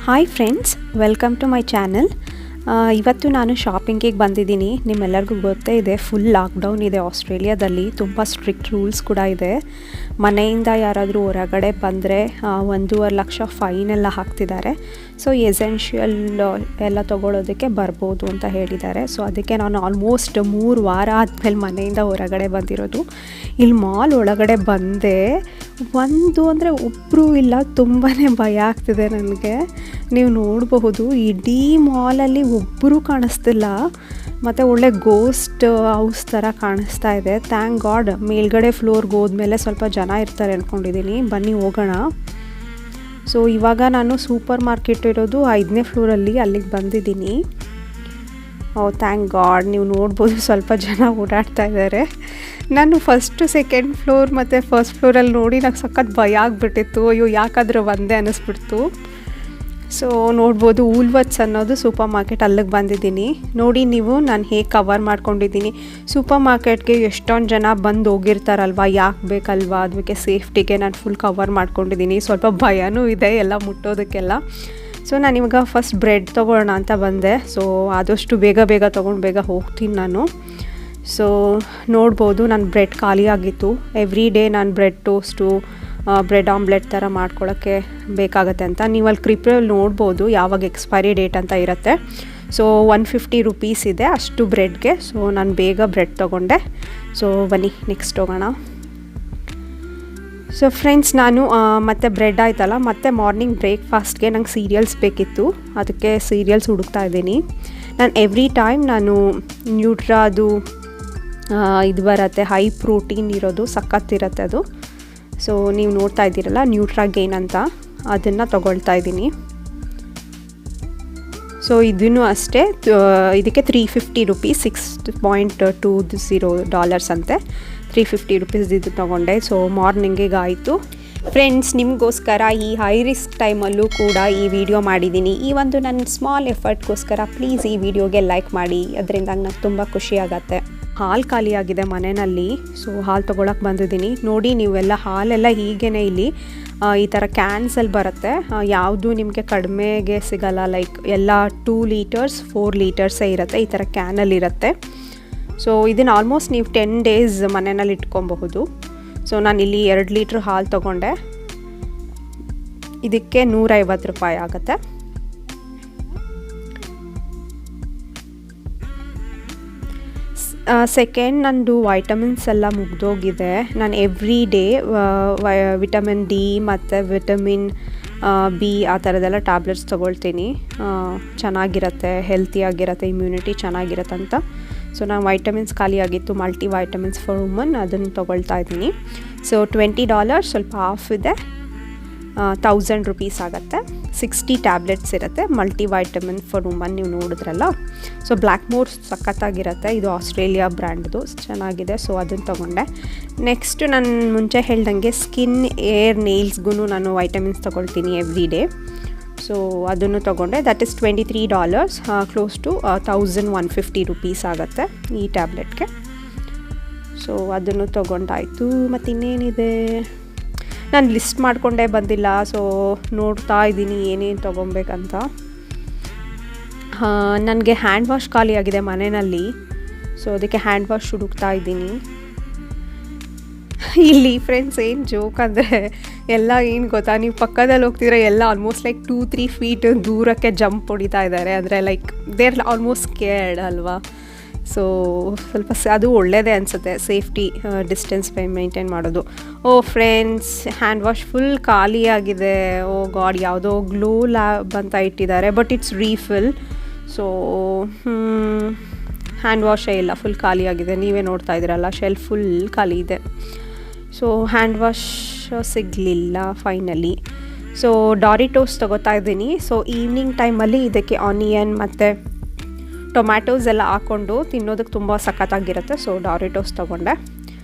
Hi friends, welcome to my channel. ಇವತ್ತು ನಾನು ಶಾಪಿಂಗಿಗೆ ಬಂದಿದ್ದೀನಿ. ನಿಮ್ಮೆಲ್ಲರಿಗೂ ಗೊತ್ತೇ ಇದೆ, ಫುಲ್ ಲಾಕ್ಡೌನ್ ಇದೆ ಆಸ್ಟ್ರೇಲಿಯಾದಲ್ಲಿ. ತುಂಬ ಸ್ಟ್ರಿಕ್ಟ್ ರೂಲ್ಸ್ ಕೂಡ ಇದೆ. ಮನೆಯಿಂದ ಯಾರಾದರೂ ಹೊರಗಡೆ ಬಂದರೆ 1.5 ಲಕ್ಷ ಫೈನ್ ಎಲ್ಲ ಹಾಕ್ತಿದ್ದಾರೆ. ಸೊ ಎಸೆನ್ಷಿಯಲ್ ಎಲ್ಲ ತೊಗೊಳೋದಕ್ಕೆ ಬರ್ಬೋದು ಅಂತ ಹೇಳಿದ್ದಾರೆ. ಸೊ ಅದಕ್ಕೆ ನಾನು ಆಲ್ಮೋಸ್ಟ್ 3 ವಾರ ಆದಮೇಲೆ ಮನೆಯಿಂದ ಹೊರಗಡೆ ಬಂದಿರೋದು. ಇಲ್ಲಿ ಮಾಲ್ ಒಳಗಡೆ ಬಂದೆ, ಅಂದರೆ ಒಬ್ಬರು ಇಲ್ಲ, ತುಂಬಾ ಭಯ ಆಗ್ತಿದೆ ನನಗೆ. ನೀವು ನೋಡಬಹುದು, ಇಡೀ ಮಾಲಲ್ಲಿ ಒಬ್ಬರೂ ಕಾಣಿಸ್ತಿಲ್ಲ. ಮತ್ತು ಒಳ್ಳೆ ಗೋಸ್ಟ್ ಹೌಸ್ ಥರ ಕಾಣಿಸ್ತಾ ಇದೆ. ಥ್ಯಾಂಕ್ ಗಾಡ್ ಮೇಲ್ಗಡೆ ಫ್ಲೋರ್ಗೆ ಹೋದ್ಮೇಲೆ ಸ್ವಲ್ಪ ಜನ ಇರ್ತಾರೆ ಅಂದ್ಕೊಂಡಿದ್ದೀನಿ. ಬನ್ನಿ ಹೋಗೋಣ. ಸೊ ಇವಾಗ ನಾನು ಸೂಪರ್ ಮಾರ್ಕೆಟ್ ಇರೋದು 5ನೇ ಫ್ಲೋರಲ್ಲಿ, ಅಲ್ಲಿಗೆ ಬಂದಿದ್ದೀನಿ. ಥ್ಯಾಂಕ್ ಗಾಡ್, ನೀವು ನೋಡ್ಬೋದು ಸ್ವಲ್ಪ ಜನ ಓಡಾಡ್ತಾ ಇದ್ದಾರೆ. ನಾನು ಫಸ್ಟ್ ಸೆಕೆಂಡ್ ಫ್ಲೋರ್ ಮತ್ತು ಫಸ್ಟ್ ಫ್ಲೋರಲ್ಲಿ ನೋಡಿ ನಂಗೆ ಸಖತ್ ಭಯ ಆಗಿಬಿಟ್ಟಿತ್ತು. ಅಯ್ಯೋ ಯಾಕಾದರೂ ಒಂದೇ ಅನ್ನಿಸ್ಬಿಡ್ತು. ಸೊ ನೋಡ್ಬೋದು, ಊಲ್ವತ್ಸ್ ಅನ್ನೋದು ಸೂಪರ್ ಮಾರ್ಕೆಟ್, ಅಲ್ಲಿಗೆ ಬಂದಿದ್ದೀನಿ. ನೋಡಿ ನೀವು ನಾನು ಹೇಗೆ ಕವರ್ ಮಾಡ್ಕೊಂಡಿದ್ದೀನಿ. ಸೂಪರ್ ಮಾರ್ಕೆಟ್ಗೆ ಎಷ್ಟೊಂದು ಜನ ಬಂದು ಹೋಗಿರ್ತಾರಲ್ವ, ಯಾಕೆ ಬೇಕಲ್ವಾ, ಅದಕ್ಕೆ ಸೇಫ್ಟಿಗೆ ನಾನು ಫುಲ್ ಕವರ್ ಮಾಡ್ಕೊಂಡಿದ್ದೀನಿ. ಸ್ವಲ್ಪ ಭಯನೂ ಇದೆ ಎಲ್ಲ ಮುಟ್ಟೋದಕ್ಕೆಲ್ಲ. ಸೊ ನಾನಿವಾಗ ಫಸ್ಟ್ ಬ್ರೆಡ್ ತೊಗೊಳ್ಳೋಣ ಅಂತ ಬಂದೆ. ಸೊ ಆದಷ್ಟು ಬೇಗ ತೊಗೊಂಡು ಬೇಗ ಹೋಗ್ತೀನಿ ನಾನು. ಸೊ ನೋಡ್ಬೋದು, ನನ್ನ ಬ್ರೆಡ್ ಖಾಲಿ ಆಗಿತ್ತು. ಎವ್ರಿ ಡೇ ನಾನು ಬ್ರೆಡ್ ಟೋಸ್ಟು, ಬ್ರೆಡ್ ಆಮ್ಲೆಟ್ ಥರ ಮಾಡ್ಕೊಳ್ಳೋಕ್ಕೆ ಬೇಕಾಗತ್ತೆ ಅಂತ. ನೀವು ಅಲ್ಲಿ ಕ್ರಿಪ್ರಲ್ಲಿ ನೋಡ್ಬೋದು ಯಾವಾಗ ಎಕ್ಸ್ಪೈರಿ ಡೇಟ್ ಅಂತ ಇರುತ್ತೆ. ಸೊ 150 ರೂಪೀಸ್ ಇದೆ ಅಷ್ಟು ಬ್ರೆಡ್ಗೆ. ಸೊ ನಾನು ಬೇಗ ಬ್ರೆಡ್ ತೊಗೊಂಡೆ. ಸೊ ಬನ್ನಿ ನೆಕ್ಸ್ಟ್ ಹೋಗೋಣ. ಸೊ ಫ್ರೆಂಡ್ಸ್, ನಾನು ಮತ್ತು ಬ್ರೆಡ್ ಆಯ್ತಲ್ಲ, ಮತ್ತು ಮಾರ್ನಿಂಗ್ ಬ್ರೇಕ್ಫಾಸ್ಟ್ಗೆ ನಂಗೆ ಸೀರಿಯಲ್ಸ್ ಬೇಕಿತ್ತು. ಅದಕ್ಕೆ ಸೀರಿಯಲ್ಸ್ ಹುಡುಕ್ತಾ ಇದ್ದೀನಿ. ನಾನು ಎವ್ರಿ ಟೈಮ್ ನಾನು ನ್ಯೂಟ್ರಾದು ಇದು ಬರುತ್ತೆ, ಹೈ ಪ್ರೋಟೀನ್ ಇರೋದು, ಸಖತ್ತಿರುತ್ತೆ ಅದು. ಸೊ ನೀವು ನೋಡ್ತಾ ಇದ್ದೀರಲ್ಲ, ನ್ಯೂಟ್ರಾಗೇನ್ ಅಂತ, ಅದನ್ನು ತೊಗೊಳ್ತಾ ಇದ್ದೀನಿ. ಸೊ ಇದೂ ಅಷ್ಟೇ, ಇದಕ್ಕೆ 350 ರೂಪೀಸ್, $6.20 ಅಂತೆ. 350 ರೂಪೀಸ್ ಇದು ತೊಗೊಂಡೆ. ಸೊ ಮಾರ್ನಿಂಗಿಗೆ ಆಯಿತು. ಫ್ರೆಂಡ್ಸ್, ನಿಮಗೋಸ್ಕರ ಈ ಹೈ ರಿಸ್ಕ್ ಟೈಮಲ್ಲೂ ಕೂಡ ಈ ವಿಡಿಯೋ ಮಾಡಿದ್ದೀನಿ. ಈ ಒಂದು ನನ್ನ ಸ್ಮಾಲ್ ಎಫರ್ಟ್ಗೋಸ್ಕರ ಪ್ಲೀಸ್ ಈ ವಿಡಿಯೋಗೆ ಲೈಕ್ ಮಾಡಿ, ಅದರಿಂದ ನಂಗೆ ತುಂಬ ಖುಷಿ ಆಗುತ್ತೆ. ಹಾಲು ಖಾಲಿಯಾಗಿದೆ ಮನೆಯಲ್ಲಿ. ಸೊ ಹಾಲು ತೊಗೊಳಕ್ಕೆ ಬಂದಿದ್ದೀನಿ. ನೋಡಿ ನೀವೆಲ್ಲ ಹಾಲೆಲ್ಲ ಹೀಗೇ ಇಲ್ಲಿ ಈ ಥರ ಕ್ಯಾನ್ಸಲ್ಲಿ ಬರುತ್ತೆ. ಯಾವುದು ನಿಮಗೆ ಕಡಿಮೆಗೆ ಸಿಗಲ್ಲ. ಲೈಕ್ ಎಲ್ಲ 2 ಲೀಟರ್ಸ್ 4 ಲೀಟರ್ಸೇ ಇರುತ್ತೆ, ಈ ಥರ ಕ್ಯಾನಲ್ಲಿರುತ್ತೆ. ಸೊ ಇದನ್ನು ಆಲ್ಮೋಸ್ಟ್ ನೀವು 10 ಡೇಸ್ ಮನೆಯಲ್ಲಿ ಇಟ್ಕೊಬಹುದು. ಸೊ ನಾನು ಇಲ್ಲಿ 2 ಲೀಟ್ರ್ ಹಾಲು ತೊಗೊಂಡೆ. ಇದಕ್ಕೆ 150 ರೂಪಾಯಿ ಆಗುತ್ತೆ. ಸೆಕೆಂಡ್, ನಂದು ವೈಟಮಿನ್ಸ್ ಎಲ್ಲ ಮುಗ್ದೋಗಿದೆ. ನಾನು ಎವ್ರಿ ಡೇ ವಿಟಮಿನ್ ಡಿ ಮತ್ತು ವಿಟಮಿನ್ ಬಿ ಆ ಥರದ್ದೆಲ್ಲ ಟ್ಯಾಬ್ಲೆಟ್ಸ್ ತೊಗೊಳ್ತೀನಿ. ಚೆನ್ನಾಗಿರುತ್ತೆ, ಹೆಲ್ತಿಯಾಗಿರುತ್ತೆ, ಇಮ್ಯುನಿಟಿ ಚೆನ್ನಾಗಿರುತ್ತೆ ಅಂತ. ಸೊ ನಾನು ವೈಟಮಿನ್ಸ್ ಖಾಲಿಯಾಗಿತ್ತು, ಮಲ್ಟಿ ವೈಟಮಿನ್ಸ್ ಫಾರ್ ವುಮನ್, ಅದನ್ನು ತೊಗೊಳ್ತಾ ಇದ್ದೀನಿ. ಸೊ $20 ಸ್ವಲ್ಪ ಆಫ್ ಇದೆ, 1000 ರೂಪೀಸ್ ಆಗುತ್ತೆ. 60 ಟ್ಯಾಬ್ಲೆಟ್ಸ್ ಇರುತ್ತೆ, ಮಲ್ಟಿ ವೈಟಮಿನ್ ಫಾರ್ ವುಮನ್. ನೀವು ನೋಡಿದ್ರಲ್ಲ. ಸೊ ಬ್ಲ್ಯಾಕ್ ಮೋರ್ ಸಖತ್ತಾಗಿರುತ್ತೆ, ಇದು ಆಸ್ಟ್ರೇಲಿಯಾ ಬ್ರ್ಯಾಂಡ್ದು, ಚೆನ್ನಾಗಿದೆ. ಸೊ ಅದನ್ನು ತೊಗೊಂಡೆ. ನೆಕ್ಸ್ಟ್, ನಾನು ಮುಂಚೆ ಹೇಳ್ದಂಗೆ ಸ್ಕಿನ್, ಏರ್, ನೇಲ್ಸ್ಗೂ ನಾನು ವೈಟಮಿನ್ಸ್ ತೊಗೊಳ್ತೀನಿ ಎವ್ರಿ ಡೇ. ಸೊ ಅದನ್ನು ತೊಗೊಂಡೆ. That is $23, close to 1150 rupees ಆಗುತ್ತೆ ಈ ಟ್ಯಾಬ್ಲೆಟ್ಗೆ. ಸೊ ಅದನ್ನು ತೊಗೊಂಡಾಯಿತು. ಮತ್ತು ಇನ್ನೇನಿದೆ, ನಾನು ಲಿಸ್ಟ್ ಮಾಡಿಕೊಂಡೇ ಬಂದಿಲ್ಲ. ಸೊ ನೋಡ್ತಾ ಇದ್ದೀನಿ ಏನೇನು ತೊಗೊಬೇಕಂತ. ನನಗೆ ಹ್ಯಾಂಡ್ ವಾಶ್ ಖಾಲಿಯಾಗಿದೆ ಮನೆಯಲ್ಲಿ. ಸೊ ಅದಕ್ಕೆ ಹ್ಯಾಂಡ್ ವಾಶ್ ಹುಡುಕ್ತಾ ಇದ್ದೀನಿ. ಇಲ್ಲಿ ಫ್ರೆಂಡ್ಸ್ ಏನು ಜೋಕ್ ಅಂದರೆ, ಎಲ್ಲ ಏನು ಗೊತ್ತಾ, ನೀವು ಪಕ್ಕದಲ್ಲಿ ಹೋಗ್ತಿದ್ರೆ ಎಲ್ಲ ಆಲ್ಮೋಸ್ಟ್ ಲೈಕ್ 2-3 ಫೀಟ್ ದೂರಕ್ಕೆ ಜಂಪ್ ಹೊಡಿತಾ ಇದ್ದಾರೆ. ಅಂದರೆ ಲೈಕ್ ದೇರ್ ಆಲ್ಮೋಸ್ಟ್ ಕೇರ್ಡ್ ಅಲ್ವಾ. ಸೊ ಸ್ವಲ್ಪ ಅದು ಒಳ್ಳೆಯದೇ ಅನಿಸುತ್ತೆ, ಸೇಫ್ಟಿ ಡಿಸ್ಟೆನ್ಸ್ ಮೇಂಟೈನ್ ಮಾಡೋದು. Oh friends, hand wash full ಖಾಲಿಯಾಗಿದೆ. ಓ ಗಾಡ್, ಯಾವುದೋ ಗ್ಲೋ ಲ್ಯಾಬ್ ಅಂತ ಇಟ್ಟಿದ್ದಾರೆ, but it's refill. So hand ವಾಶೇ ಇಲ್ಲ, ಫುಲ್ ಖಾಲಿಯಾಗಿದೆ. ನೀವೇ ನೋಡ್ತಾ ಇದ್ದೀರಲ್ಲ, ಶೆಲ್ಫ್ ಫುಲ್ ಖಾಲಿ ಇದೆ. ಸೊ ಹ್ಯಾಂಡ್ ವಾಶ್ ಸಿಗಲಿಲ್ಲ ಫೈನಲಿ. ಸೊ ಡಾರಿಟೋಸ್ ತೊಗೋತಾ ಇದ್ದೀನಿ. ಸೊ ಈವ್ನಿಂಗ್ ಟೈಮಲ್ಲಿ ಇದಕ್ಕೆ ಆನಿಯನ್ ಮತ್ತು ಟೊಮ್ಯಾಟೋಸ್ ಎಲ್ಲ ಹಾಕ್ಕೊಂಡು ತಿನ್ನೋದಕ್ಕೆ ತುಂಬ ಸಖತ್ತಾಗಿರುತ್ತೆ. ಸೊ ಡಾರಿಟೋಸ್ ತೊಗೊಂಡೆ.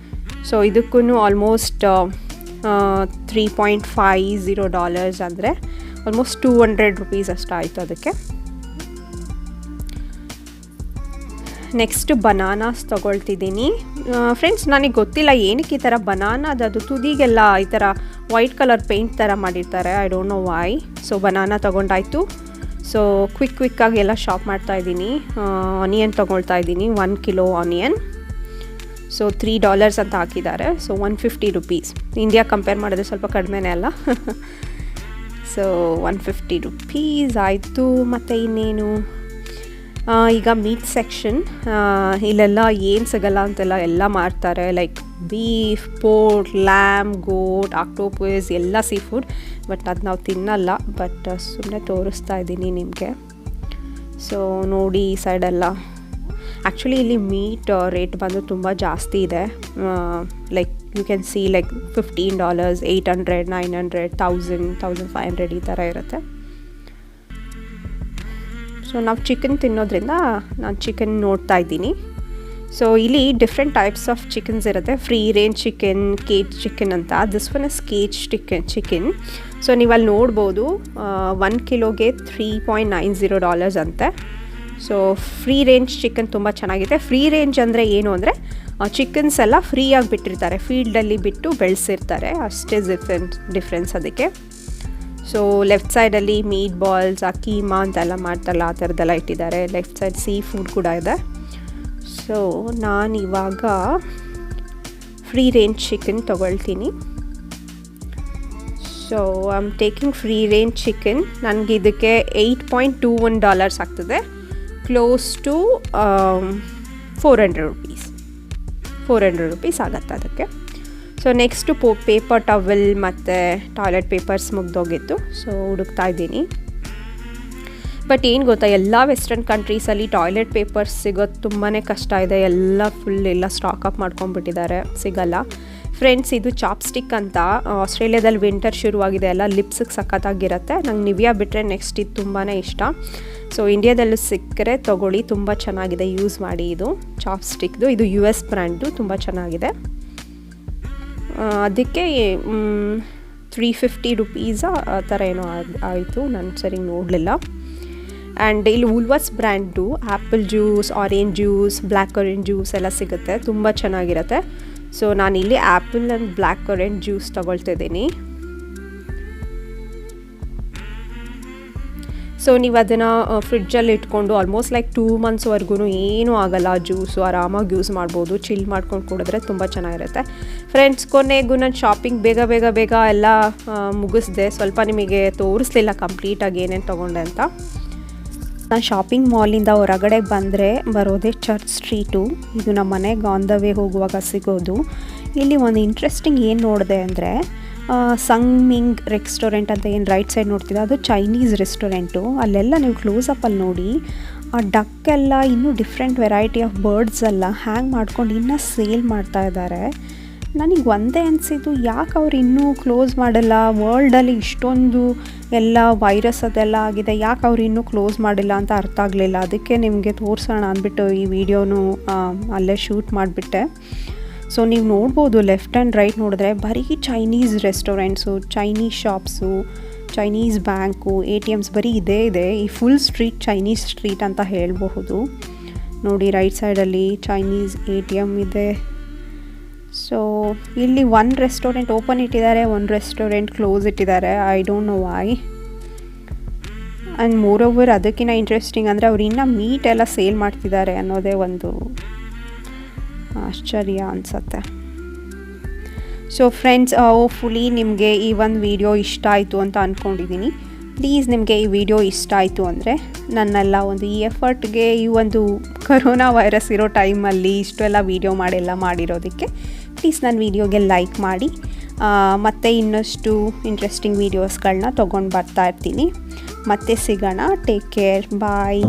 ಸೊ ಇದಕ್ಕೂ ಆಲ್ಮೋಸ್ಟ್ $3.50 ಅಂದರೆ ಆಲ್ಮೋಸ್ಟ್ 200 ರೂಪೀಸ್ ಅಷ್ಟು ಆಯಿತು ಅದಕ್ಕೆ. Next bananas ತೊಗೊಳ್ತಿದ್ದೀನಿ. ಫ್ರೆಂಡ್ಸ್, ನನಗೆ ಗೊತ್ತಿಲ್ಲ ಏನಕ್ಕೆ ಈ ಥರ ಬನಾನಾದದು ತುದಿಗೆಲ್ಲ ಈ ಥರ ವೈಟ್ ಕಲರ್ ಪೇಂಟ್ ಥರ ಮಾಡಿರ್ತಾರೆ, I don't know why. So banana ತೊಗೊಂಡಾಯಿತು. ಸೊ ಕ್ವಿಕ್ಕಾಗಿ ಎಲ್ಲ ಶಾಪ್ ಮಾಡ್ತಾಯಿದ್ದೀನಿ. ಆನಿಯನ್ ತೊಗೊಳ್ತಾ ಇದ್ದೀನಿ, 1 ಕಿಲೋ ಆನಿಯನ್. ಸೊ $3 ಅಂತ ಹಾಕಿದ್ದಾರೆ. So 150 rupees. ಇಂಡಿಯಾ ಕಂಪೇರ್ ಮಾಡಿದ್ರೆ ಸ್ವಲ್ಪ ಕಡಿಮೆನೇ ಅಲ್ಲ. ಸೊ 150 ರುಪೀಸ್ ಆಯಿತು. ಮತ್ತು ಇನ್ನೇನು, ಈಗ ಮೀಟ್ ಸೆಕ್ಷನ್, ಇಲ್ಲೆಲ್ಲ ಏನು ಸಿಗಲ್ಲ ಅಂತೆಲ್ಲ ಎಲ್ಲ ಮಾಡ್ತಾರೆ. ಲೈಕ್ ಬೀಫ್, ಪೋರ್ಕ್, ಲ್ಯಾಮ್, ಗೋಟ್, ಆಕ್ಟೋಪಸ್, ಎಲ್ಲ ಸೀ ಫುಡ್. ಬಟ್ ಅದು ನಾವು ತಿನ್ನಲ್ಲ, ಬಟ್ ಸುಮ್ಮನೆ ತೋರಿಸ್ತಾ ಇದ್ದೀನಿ ನಿಮಗೆ. ಸೊ ನೋಡಿ ಈ ಸೈಡೆಲ್ಲ ಆ್ಯಕ್ಚುಲಿ ಇಲ್ಲಿ ಮೀಟ್ ರೇಟ್ ಬಂದು ತುಂಬ ಜಾಸ್ತಿ ಇದೆ. Like you can see like $15, $800, $900, $1000, $1500 ಈ ಥರ ಇರುತ್ತೆ. ಸೊ ನಾವು ಚಿಕನ್ ತಿನ್ನೋದ್ರಿಂದ ನಾನು ಚಿಕನ್ ನೋಡ್ತಾ ಇದ್ದೀನಿ. ಸೊ ಇಲ್ಲಿ ಡಿಫ್ರೆಂಟ್ ಟೈಪ್ಸ್ ಆಫ್ ಚಿಕನ್ಸ್ ಇರುತ್ತೆ. Free range chicken, cage chicken ಅಂತ. This one is cage chicken. So ನೀವು ಅಲ್ಲಿ ನೋಡ್ಬೋದು 1 ಕಿಲೋಗೆ $3.90 ಅಂತೆ. ಸೊ ಫ್ರೀ ರೇಂಜ್ ಚಿಕನ್ ತುಂಬ ಚೆನ್ನಾಗಿದೆ. ಫ್ರೀ ರೇಂಜ್ ಅಂದರೆ ಏನು ಅಂದರೆ ಚಿಕನ್ಸ್ ಎಲ್ಲ ಫ್ರೀಯಾಗಿ ಬಿಟ್ಟಿರ್ತಾರೆ, ಫೀಲ್ಡಲ್ಲಿ ಬಿಟ್ಟು ಬೆಳೆಸಿರ್ತಾರೆ, ಅಷ್ಟೇ ಡಿಫ್ರೆನ್ಸ್ ಅದಕ್ಕೆ. ಸೊ ಲೆಫ್ಟ್ ಸೈಡಲ್ಲಿ ಮೀಟ್ ಬಾಲ್ಸ್, ಕೀಮಾ ಅಂತೆಲ್ಲ ಮಾಡ್ತಾರಲ್ಲ ಆ ಥರದ್ದೆಲ್ಲ ಇಟ್ಟಿದ್ದಾರೆ. ಲೆಫ್ಟ್ ಸೈಡ್ ಸೀ ಫುಡ್ ಕೂಡ ಇದೆ. ಸೊ ನಾನಿವಾಗ ಫ್ರೀ ರೇಂಜ್ ಚಿಕನ್ ತೊಗೊಳ್ತೀನಿ. So I am taking free range chicken. ನನಗೆ ಇದಕ್ಕೆ $8.21 ಆಗ್ತದೆ, ಕ್ಲೋಸ್ ಟು $400 ಆಗುತ್ತೆ ಅದಕ್ಕೆ. ಸೊ ನೆಕ್ಸ್ಟು ಪೇಪರ್ ಟವೆಲ್ ಮತ್ತು ಟಾಯ್ಲೆಟ್ ಪೇಪರ್ಸ್ ಮುಗ್ದೋಗಿತ್ತು. ಸೊ ಹುಡುಕ್ತಾ ಇದ್ದೀನಿ. ಬಟ್ ಏನು ಗೊತ್ತಾ, ಎಲ್ಲ ವೆಸ್ಟರ್ನ್ ಕಂಟ್ರೀಸಲ್ಲಿ ಟಾಯ್ಲೆಟ್ ಪೇಪರ್ಸ್ ಸಿಗೋದು ತುಂಬಾ ಕಷ್ಟ ಇದೆ. ಎಲ್ಲ ಸ್ಟಾಕಪ್ ಮಾಡ್ಕೊಂಡ್ಬಿಟ್ಟಿದ್ದಾರೆ, ಸಿಗಲ್ಲ. ಫ್ರೆಂಡ್ಸ್, ಇದು ಚಾಪ್ಸ್ಟಿಕ್ ಅಂತ. ಆಸ್ಟ್ರೇಲಿಯಾದಲ್ಲಿ ವಿಂಟರ್ ಶುರುವಾಗಿದೆ, ಎಲ್ಲ ಲಿಪ್ಸಿಗೆ ಸಖತ್ತಾಗಿರುತ್ತೆ. ನಂಗೆ ನಿವಿಯಾ ಬಿಟ್ಟರೆ ನೆಕ್ಸ್ಟ್ ಇದು ತುಂಬಾ ಇಷ್ಟ. ಸೊ ಇಂಡಿಯಾದಲ್ಲೂ ಸಿಕ್ಕರೆ ತೊಗೊಳ್ಳಿ, ತುಂಬ ಚೆನ್ನಾಗಿದೆ, ಯೂಸ್ ಮಾಡಿ. ಇದು ಚಾಪ್ಸ್ಟಿಕ್ದು, ಇದು US ಬ್ರ್ಯಾಂಡು, ತುಂಬ ಚೆನ್ನಾಗಿದೆ. ಅದಕ್ಕೆ $350 ಆ ಥರ ಏನೋ ಆಯಿತು, ನಾನು ಸರಿ ನೋಡಲಿಲ್ಲ. ಆ್ಯಂಡ್ ಇಲ್ಲಿ Woolworths brand apple juice, orange juice, black orange juice ಎಲ್ಲ ಸಿಗುತ್ತೆ, ತುಂಬ ಚೆನ್ನಾಗಿರುತ್ತೆ. ಸೊ ನಾನಿಲ್ಲಿ apple and black orange juice ತೊಗೊಳ್ತಿದ್ದೀನಿ. ಸೊ ನೀವು ಅದನ್ನು ಫ್ರಿಡ್ಜಲ್ಲಿ ಇಟ್ಕೊಂಡು ಆಲ್ಮೋಸ್ಟ್ ಲೈಕ್ 2 ಮಂತ್ಸ್ವರೆಗೂ ಏನೂ ಆಗೋಲ್ಲ. ಜ್ಯೂಸು ಆರಾಮಾಗಿ ಯೂಸ್ ಮಾಡ್ಬೋದು, ಚಿಲ್ ಮಾಡ್ಕೊಂಡು ಕುಡಿದ್ರೆ ತುಂಬ ಚೆನ್ನಾಗಿರುತ್ತೆ. ಫ್ರೆಂಡ್ಸ್, ಕೊನೆಗೂ ನಾನು ಶಾಪಿಂಗ್ ಬೇಗ ಎಲ್ಲ ಮುಗಿಸ್ದೆ. ಸ್ವಲ್ಪ ನಿಮಗೆ ತೋರಿಸ್ಲಿಲ್ಲ ಕಂಪ್ಲೀಟಾಗಿ ಏನೇನು ತೊಗೊಂಡೆ ಅಂತ. ನಾನು ಶಾಪಿಂಗ್ ಮಾಲಿಂದ ಹೊರಗಡೆ ಬರೋದೇ ಚರ್ಚ್ ಸ್ಟ್ರೀಟು. ಇದು ನಮ್ಮ ಮನೆಗೆ ಆನ್ ದ ವೇ ಹೋಗುವಾಗ ಸಿಗೋದು. ಇಲ್ಲಿ ಒಂದು ಇಂಟ್ರೆಸ್ಟಿಂಗ್ ಏನು ನೋಡಿದೆ ಅಂದರೆ, ಸಂಗ್ಮಿಂಗ್ ರೆಸ್ಟೋರೆಂಟ್ ಅಂತ ಏನು ರೈಟ್ ಸೈಡ್ ನೋಡ್ತಿದ್ದೆ, ಅದು ಚೈನೀಸ್ ರೆಸ್ಟೋರೆಂಟು. ಅಲ್ಲೆಲ್ಲ ನೀವು ಕ್ಲೋಸಪ್ಪಲ್ಲಿ ನೋಡಿ, ಆ ಡಕ್ಕೆಲ್ಲ ಇನ್ನೂ ಡಿಫ್ರೆಂಟ್ ವೆರೈಟಿ ಆಫ್ ಬರ್ಡ್ಸ್ ಎಲ್ಲ ಹ್ಯಾಂಗ್ ಮಾಡ್ಕೊಂಡು ಇನ್ನೂ ಸೇಲ್ ಮಾಡ್ತಾ ಇದ್ದಾರೆ. ನನಗೆ ಒಂದೇ ಅನಿಸಿದ್ದು, ಯಾಕೆ ಅವ್ರು ಇನ್ನೂ ಕ್ಲೋಸ್ ಮಾಡಲ್ಲ? ವರ್ಲ್ಡಲ್ಲಿ ಇಷ್ಟೊಂದು ಎಲ್ಲ ವೈರಸ್ ಅದೆಲ್ಲ ಆಗಿದೆ, ಯಾಕೆ ಅವ್ರು ಇನ್ನೂ ಕ್ಲೋಸ್ ಮಾಡಿಲ್ಲ ಅಂತ ಅರ್ಥ ಆಗಲಿಲ್ಲ. ಅದಕ್ಕೆ ನಿಮಗೆ ತೋರಿಸೋಣ ಅಂದ್ಬಿಟ್ಟು ಈ ವಿಡಿಯೋನು ಅಲ್ಲೇ ಶೂಟ್ ಮಾಡಿಬಿಟ್ಟೆ. ಸೊ ನೀವು ನೋಡ್ಬೋದು, ಲೆಫ್ಟ್ ಆ್ಯಂಡ್ ರೈಟ್ ನೋಡಿದ್ರೆ ಬರೀ Chinese restaurants, Chinese shops, Chinese bank, ATMs ಬರೀ ಇದೇ ಇದೆ. ಈ ಫುಲ್ ಸ್ಟ್ರೀಟ್ ಚೈನೀಸ್ ಸ್ಟ್ರೀಟ್ ಅಂತ ಹೇಳಬಹುದು. ನೋಡಿ, ರೈಟ್ ಸೈಡಲ್ಲಿ ಚೈನೀಸ್ ATM ಇದೆ. ಸೊ ಇಲ್ಲಿ ಒಂದು ರೆಸ್ಟೋರೆಂಟ್ ಓಪನ್ ಇಟ್ಟಿದ್ದಾರೆ, ಒಂದು ರೆಸ್ಟೋರೆಂಟ್ ಕ್ಲೋಸ್ ಇಟ್ಟಿದ್ದಾರೆ. I don't know Y. And more over ಅದಕ್ಕಿಂತ ಇಂಟ್ರೆಸ್ಟಿಂಗ್ ಅಂದರೆ ಅವ್ರು ಇನ್ನೂ ಮೀಟ್ ಎಲ್ಲ ಸೇಲ್ ಮಾಡ್ತಿದ್ದಾರೆ ಅನ್ನೋದೇ ಒಂದು ಆಶ್ಚರ್ಯ ಅನಿಸುತ್ತೆ. ಸೊ ಫ್ರೆಂಡ್ಸ್, ಹೋಪ್ಫುಲಿ ನಿಮಗೆ ಈ ಒಂದು ವಿಡಿಯೋ ಇಷ್ಟ ಆಯಿತು ಅಂತ ಅಂದ್ಕೊಂಡಿದ್ದೀನಿ. ಪ್ಲೀಸ್ ನಿಮಗೆ ಈ ವಿಡಿಯೋ ಇಷ್ಟ ಆಯಿತು ಅಂದರೆ ನನ್ನೆಲ್ಲ ಒಂದು ಈ ಎಫರ್ಟ್ಗೆ, ಈ ಒಂದು ಕರೋನಾ ವೈರಸ್ ಇರೋ ಟೈಮಲ್ಲಿ ಇಷ್ಟೆಲ್ಲ ವೀಡಿಯೋ ಮಾಡಿರೋದಕ್ಕೆ ಪ್ಲೀಸ್ ನನ್ನ ವೀಡಿಯೋಗೆ ಲೈಕ್ ಮಾಡಿ. ಮತ್ತು ಇನ್ನಷ್ಟು ಇಂಟ್ರೆಸ್ಟಿಂಗ್ ವೀಡಿಯೋಸ್ಗಳನ್ನ ತೊಗೊಂಡು ಬರ್ತಾ ಇರ್ತೀನಿ. ಮತ್ತೆ ಸಿಗೋಣ. ಟೇಕ್ ಕೇರ್, ಬಾಯ್.